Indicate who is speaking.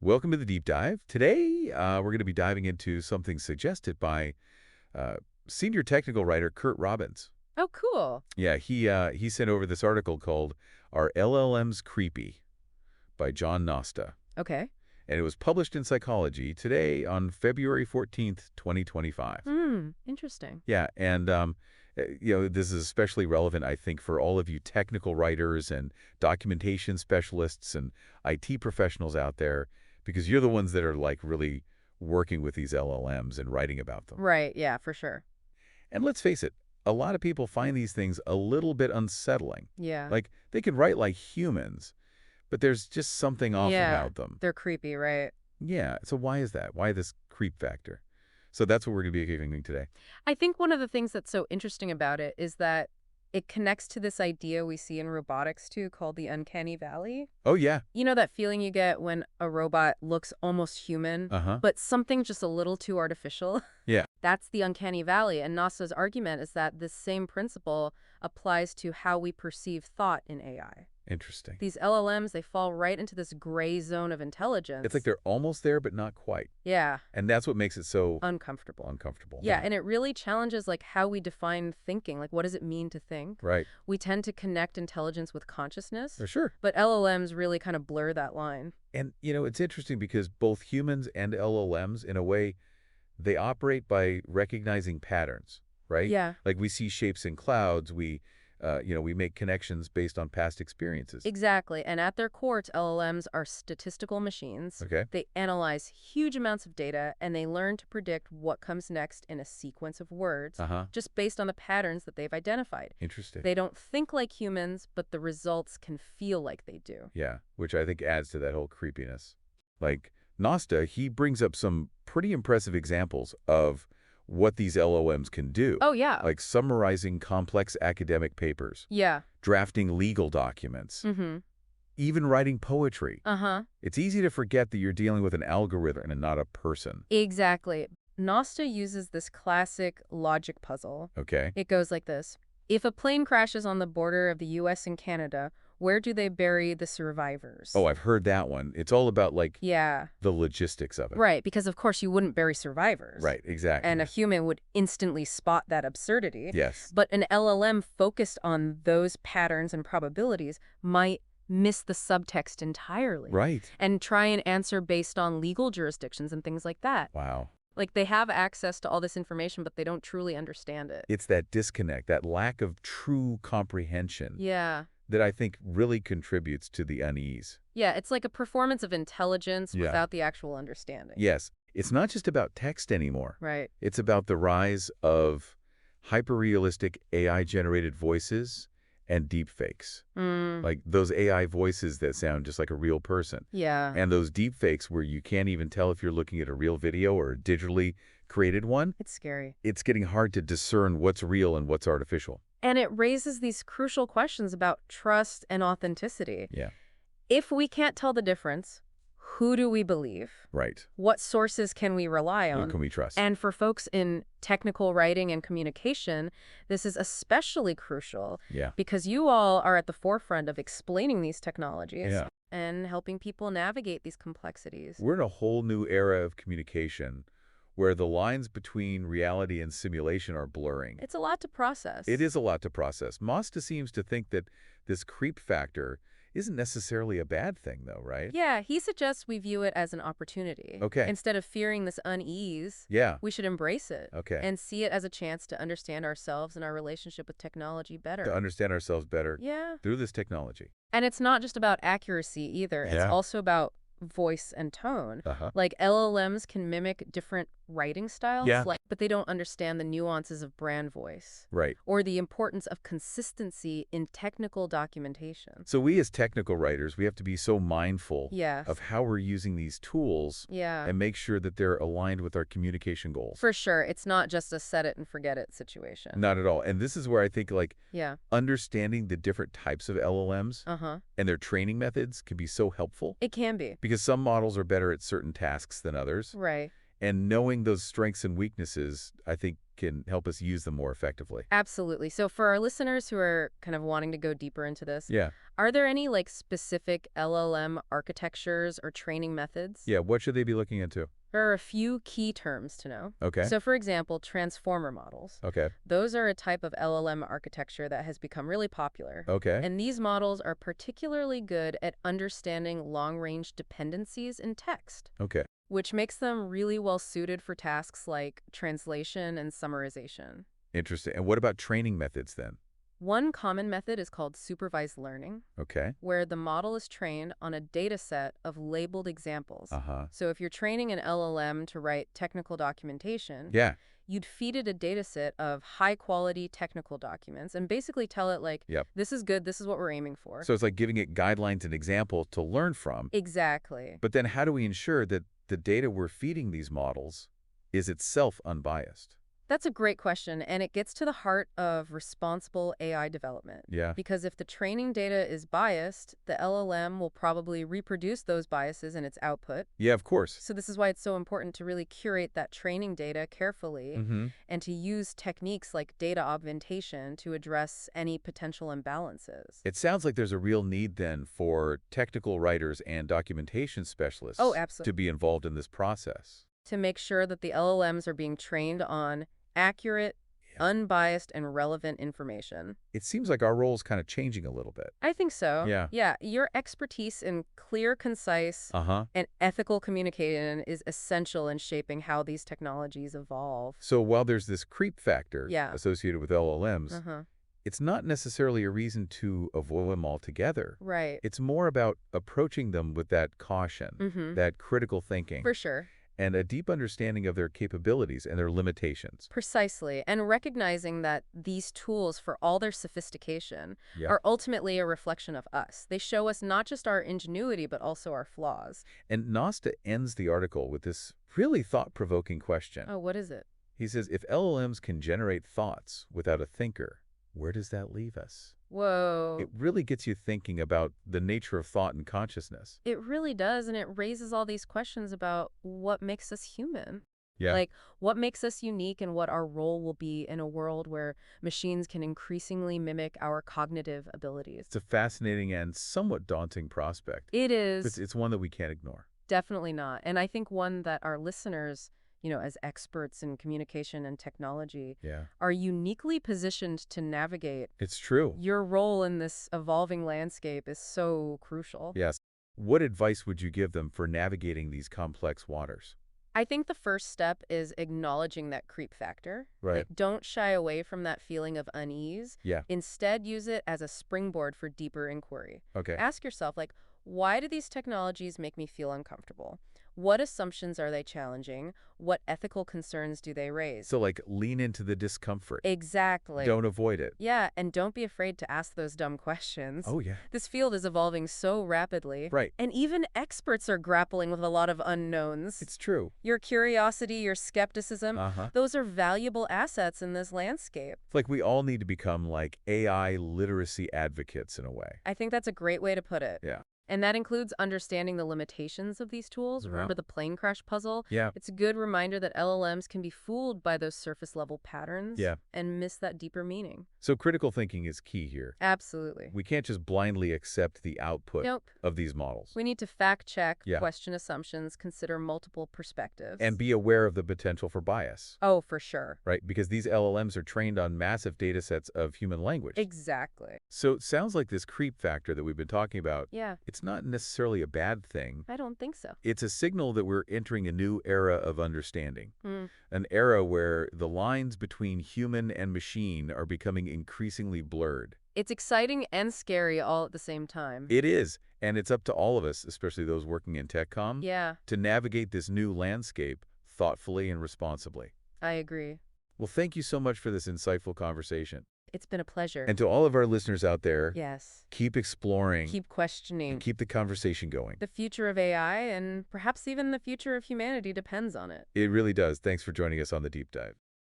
Speaker 1: Welcome to the Deep Dive. Today, we're going to be diving into something suggested by uh, senior technical writer Kurt Robbins.
Speaker 2: Oh, cool.
Speaker 1: Yeah, he sent over this article called "Are LLMs Creepy?" by John Nosta.
Speaker 2: Okay.
Speaker 1: And it was published in Psychology today on February 14th, 2025.
Speaker 2: Interesting.
Speaker 1: Yeah, and this is especially relevant, I think, for all of you technical writers and documentation specialists and IT professionals out there, because you're the ones that are like really working with these LLMs and writing about them.
Speaker 2: Right, yeah, for sure.
Speaker 1: And let's face it, a lot of people find these things a little bit unsettling.
Speaker 2: Yeah.
Speaker 1: Like, they can write like humans, but there's just something off
Speaker 2: Yeah,
Speaker 1: about them.
Speaker 2: they're creepy, right?
Speaker 1: Yeah, so why is that? Why this creep factor? So that's what we're going to be examining today.
Speaker 2: I think one of the things that's so interesting about it is that it connects to this idea we see in robotics too, called the uncanny valley.
Speaker 1: Oh, yeah.
Speaker 2: You know that feeling you get when a robot looks almost human,
Speaker 1: Uh-huh.
Speaker 2: but something just a little too artificial?
Speaker 1: Yeah.
Speaker 2: That's the uncanny valley, and Nosta's argument is that this same principle applies to how we perceive thought in AI.
Speaker 1: Interesting.
Speaker 2: These LLMs, they fall right into this gray zone of intelligence.
Speaker 1: It's like they're almost there, but not quite.
Speaker 2: Yeah.
Speaker 1: And that's what makes it so
Speaker 2: Uncomfortable.
Speaker 1: uncomfortable.
Speaker 2: Yeah, and it really challenges like how we define thinking. Like, what does it mean to think?
Speaker 1: Right.
Speaker 2: We tend to connect intelligence with consciousness,
Speaker 1: For sure.
Speaker 2: but LLMs really kind of blur that line.
Speaker 1: And, it's interesting because both humans and LLMs, in a way, they operate by recognizing patterns, right?
Speaker 2: Yeah.
Speaker 1: Like we see shapes in clouds, we make connections based on past experiences.
Speaker 2: Exactly. And at their core, LLMs are statistical machines.
Speaker 1: Okay.
Speaker 2: They analyze huge amounts of data, and they learn to predict what comes next in a sequence of words,
Speaker 1: Uh-huh.
Speaker 2: just based on the patterns that they've identified.
Speaker 1: Interesting.
Speaker 2: They don't think like humans, but the results can feel like they do.
Speaker 1: Yeah, which I think adds to that whole creepiness. Like, Nosta, he brings up some pretty impressive examples of what these LLMs can do.
Speaker 2: Oh, yeah.
Speaker 1: Like summarizing complex academic papers,
Speaker 2: Yeah.
Speaker 1: drafting legal documents,
Speaker 2: Mm-hmm.
Speaker 1: even writing poetry.
Speaker 2: Uh-huh.
Speaker 1: It's easy to forget that you're dealing with an algorithm and not a person.
Speaker 2: Exactly. Nosta uses this classic logic puzzle.
Speaker 1: Okay?
Speaker 2: It goes like this. If a plane crashes on the border of the U.S. and Canada, where do they bury the survivors?
Speaker 1: Oh, I've heard that one. It's all about, like,
Speaker 2: Yeah.
Speaker 1: the logistics of it.
Speaker 2: Right, because of course you wouldn't bury survivors.
Speaker 1: Right, exactly.
Speaker 2: And a human would instantly spot that absurdity.
Speaker 1: Yes.
Speaker 2: But an LLM focused on those patterns and probabilities might miss the subtext entirely.
Speaker 1: Right.
Speaker 2: And try and answer based on legal jurisdictions and things like that.
Speaker 1: Wow.
Speaker 2: Like, they have access to all this information, but they don't truly understand it.
Speaker 1: It's that disconnect, that lack of true comprehension
Speaker 2: Yeah.
Speaker 1: that I think really contributes to the unease.
Speaker 2: Yeah, it's like a performance of intelligence
Speaker 1: Yeah.
Speaker 2: without the actual understanding.
Speaker 1: Yes, it's not just about text anymore.
Speaker 2: Right.
Speaker 1: It's about the rise of hyper-realistic AI-generated voices and deepfakes. Like those AI voices that sound just like a real person.
Speaker 2: Yeah.
Speaker 1: And those deepfakes where you can't even tell if you're looking at a real video or a digitally created one.
Speaker 2: It's scary.
Speaker 1: It's getting hard to discern what's real and what's artificial.
Speaker 2: And it raises these crucial questions about trust and authenticity.
Speaker 1: Yeah.
Speaker 2: If we can't tell the difference, who do we believe?
Speaker 1: Right.
Speaker 2: What sources can we rely
Speaker 1: Who
Speaker 2: on?
Speaker 1: can we trust?
Speaker 2: And for folks in technical writing and communication, this is especially crucial
Speaker 1: Yeah.
Speaker 2: because you all are at the forefront of explaining these technologies
Speaker 1: Yeah.
Speaker 2: and helping people navigate these complexities.
Speaker 1: We're in a whole new era of communication where the lines between reality and simulation are blurring.
Speaker 2: It's a lot to process.
Speaker 1: It is a lot to process. Mosta seems to think that this creep factor isn't necessarily a bad thing, though, right?
Speaker 2: Yeah, he suggests we view it as an opportunity.
Speaker 1: Okay.
Speaker 2: Instead of fearing this unease,
Speaker 1: Yeah.
Speaker 2: we should embrace it.
Speaker 1: Okay.
Speaker 2: And see it as a chance to understand ourselves and our relationship with technology better.
Speaker 1: To understand ourselves better
Speaker 2: Yeah.
Speaker 1: through this technology.
Speaker 2: And it's not just about accuracy either. It's
Speaker 1: Yeah.
Speaker 2: also about voice and tone.
Speaker 1: Uh-huh.
Speaker 2: Like LLMs can mimic different writing styles,
Speaker 1: Yeah.
Speaker 2: but they don't understand the nuances of brand voice
Speaker 1: Right.
Speaker 2: or the importance of consistency in technical documentation.
Speaker 1: So we as technical writers, we have to be so mindful
Speaker 2: Yes.
Speaker 1: of how we're using these tools
Speaker 2: Yeah.
Speaker 1: and make sure that they're aligned with our communication goals.
Speaker 2: For sure. It's not just a set it and forget it situation.
Speaker 1: Not at all. And this is where I think, like,
Speaker 2: Yeah.
Speaker 1: understanding the different types of LLMs
Speaker 2: Uh-huh.
Speaker 1: and their training methods can be so helpful.
Speaker 2: It can be.
Speaker 1: Because some models are better at certain tasks than others.
Speaker 2: Right.
Speaker 1: And knowing those strengths and weaknesses, I think, can help us use them more effectively.
Speaker 2: Absolutely. So for our listeners who are kind of wanting to go deeper into this,
Speaker 1: Yeah.
Speaker 2: are there any like specific LLM architectures or training methods?
Speaker 1: Yeah, what should they be looking into?
Speaker 2: There are a few key terms to know.
Speaker 1: Okay.
Speaker 2: So for example, transformer models.
Speaker 1: Okay.
Speaker 2: Those are a type of LLM architecture that has become really popular.
Speaker 1: Okay.
Speaker 2: And these models are particularly good at understanding long-range dependencies in text,
Speaker 1: Okay.
Speaker 2: which makes them really well suited for tasks like translation and summarization.
Speaker 1: Interesting. And what about training methods then?
Speaker 2: One common method is called supervised learning,
Speaker 1: Okay.
Speaker 2: where the model is trained on a data set of labeled examples.
Speaker 1: Uh-huh.
Speaker 2: So if you're training an LLM to write technical documentation,
Speaker 1: Yeah.
Speaker 2: you'd feed it a data set of high-quality technical documents and basically tell it, like,
Speaker 1: Yep.
Speaker 2: this is good, this is what we're aiming for.
Speaker 1: So it's like giving it guidelines and example to learn from.
Speaker 2: Exactly.
Speaker 1: But then how do we ensure that the data we're feeding these models is itself unbiased?
Speaker 2: That's a great question, and it gets to the heart of responsible AI development.
Speaker 1: Yeah.
Speaker 2: Because if the training data is biased, the LLM will probably reproduce those biases in its output.
Speaker 1: Yeah, of course.
Speaker 2: So this is why it's so important to really curate that training data carefully
Speaker 1: Mm-hmm.
Speaker 2: and to use techniques like data augmentation to address any potential imbalances.
Speaker 1: It sounds like there's a real need then for technical writers and documentation specialists
Speaker 2: Oh, absolutely.
Speaker 1: to be involved in this process.
Speaker 2: To make sure that the LLMs are being trained on accurate,
Speaker 1: Yeah.
Speaker 2: unbiased, and relevant information.
Speaker 1: It seems like our role is kind of changing a little bit.
Speaker 2: I think so.
Speaker 1: Yeah.
Speaker 2: Yeah, your expertise in clear, concise,
Speaker 1: Uh-huh.
Speaker 2: and ethical communication is essential in shaping how these technologies evolve.
Speaker 1: So while there's this creep factor
Speaker 2: Yeah.
Speaker 1: associated with LLMs,
Speaker 2: Uh-huh.
Speaker 1: it's not necessarily a reason to avoid them altogether.
Speaker 2: Right.
Speaker 1: It's more about approaching them with that caution,
Speaker 2: Mm-hmm.
Speaker 1: that critical thinking,
Speaker 2: For sure.
Speaker 1: and a deep understanding of their capabilities and their limitations.
Speaker 2: Precisely. And recognizing that these tools, for all their sophistication,
Speaker 1: Yeah.
Speaker 2: are ultimately a reflection of us. They show us not just our ingenuity, but also our flaws.
Speaker 1: And Nosta ends the article with this really thought-provoking question.
Speaker 2: Oh, what is it?
Speaker 1: He says, if LLMs can generate thoughts without a thinker, where does that leave us?
Speaker 2: Whoa.
Speaker 1: It really gets you thinking about the nature of thought and consciousness.
Speaker 2: It really does, and it raises all these questions about what makes us human.
Speaker 1: Yeah.
Speaker 2: Like, what makes us unique and what our role will be in a world where machines can increasingly mimic our cognitive abilities.
Speaker 1: It's a fascinating and somewhat daunting prospect.
Speaker 2: It
Speaker 1: It's,
Speaker 2: is
Speaker 1: it's one that we can't ignore.
Speaker 2: definitely not. And I think one that our listeners, as experts in communication and technology,
Speaker 1: Yeah.
Speaker 2: are uniquely positioned to navigate.
Speaker 1: It's true.
Speaker 2: Your role in this evolving landscape is so crucial.
Speaker 1: Yes. What advice would you give them for navigating these complex waters?
Speaker 2: I think the first step is acknowledging that creep factor.
Speaker 1: Right.
Speaker 2: Like, don't shy away from that feeling of unease.
Speaker 1: Yeah.
Speaker 2: Instead, use it as a springboard for deeper inquiry.
Speaker 1: Okay.
Speaker 2: Ask yourself, like, why do these technologies make me feel uncomfortable? What assumptions are they challenging? What ethical concerns do they raise?
Speaker 1: So, like, lean into the discomfort.
Speaker 2: Exactly.
Speaker 1: Don't avoid it.
Speaker 2: Yeah, and don't be afraid to ask those dumb questions.
Speaker 1: Oh, yeah.
Speaker 2: This field is evolving so rapidly.
Speaker 1: Right.
Speaker 2: And even experts are grappling with a lot of unknowns.
Speaker 1: It's true.
Speaker 2: Your curiosity, your skepticism,
Speaker 1: Uh-huh.
Speaker 2: those are valuable assets in this landscape.
Speaker 1: It's like we all need to become, like, AI literacy advocates in a way.
Speaker 2: I think that's a great way to put it.
Speaker 1: Yeah.
Speaker 2: And that includes understanding the limitations of these tools.
Speaker 1: Yeah.
Speaker 2: Remember the plane crash puzzle?
Speaker 1: Yeah.
Speaker 2: It's a good reminder that LLMs can be fooled by those surface-level patterns
Speaker 1: Yeah.
Speaker 2: and miss that deeper meaning.
Speaker 1: So critical thinking is key here.
Speaker 2: Absolutely.
Speaker 1: We can't just blindly accept the output
Speaker 2: Nope.
Speaker 1: of these models.
Speaker 2: We need to fact-check,
Speaker 1: Yeah.
Speaker 2: question assumptions, consider multiple perspectives.
Speaker 1: And be aware of the potential for bias,
Speaker 2: Oh, for sure.
Speaker 1: right? Because these LLMs are trained on massive data sets of human language.
Speaker 2: Exactly.
Speaker 1: So it sounds like this creep factor that we've been talking about,
Speaker 2: Yeah,
Speaker 1: it's not necessarily a bad thing.
Speaker 2: I don't think so.
Speaker 1: It's a signal that we're entering a new era of understanding,
Speaker 2: Hmm.
Speaker 1: an era where the lines between human and machine are becoming increasingly blurred.
Speaker 2: It's exciting and scary all at the same time.
Speaker 1: It is, and it's up to all of us, especially those working in TechCom,
Speaker 2: Yeah,
Speaker 1: to navigate this new landscape thoughtfully and responsibly.
Speaker 2: I agree.
Speaker 1: Well, thank you so much for this insightful conversation.
Speaker 2: It's been a pleasure.
Speaker 1: And to all of our listeners out there,
Speaker 2: Yes.
Speaker 1: keep exploring
Speaker 2: Keep questioning.
Speaker 1: and keep the conversation going.
Speaker 2: The future of AI and perhaps even the future of humanity depends on it.
Speaker 1: It really does. Thanks for joining us on the Deep Dive.